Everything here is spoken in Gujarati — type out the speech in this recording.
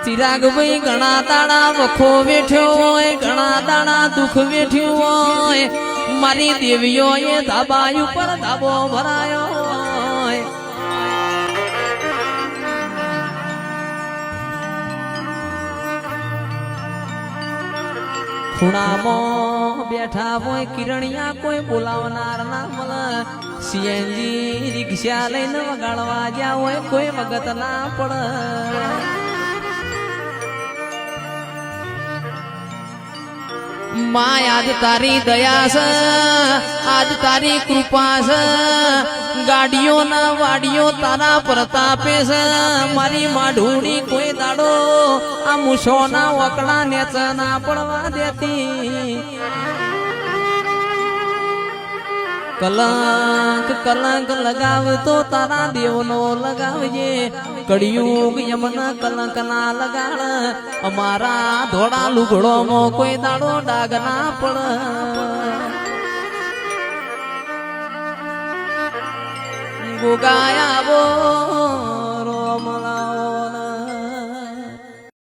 ચિરાગ ભાઈ ઘણા દાડા વખો વેઠ્યો હોય, ઘણા દાડા દુઃખ વેઠ્યું હોય, મારી દેવીઓ એ ધાબા ઉપર ધાબો ભરાયો હોય. ખૂણામાં બેઠા હોય કિરણિયા કોઈ બોલાવનાર ના મળે. સીએનજી રિક્ષા લઈને વગાડવા જ્યાં હોય કોઈ વગત ના પડે. માં આજ તારી દયા છે, આજ તારી કૃપા છે, ગાડીઓ ના વાડીઓ તારા પ્રતાપે છે. મારી માઢુડી કોઈ દાડો આ મૂછો ના વકડા નેચ ના પડવા દેતી. કલંક કલંક લગાવતો તારા દેવનો લગાવજે. કળિયુગ યમના કલંક ના લગાડ. અમારા ધોળા લુગડોમાં કોઈ દાડો ડાગ ના પડ. ગોગાયા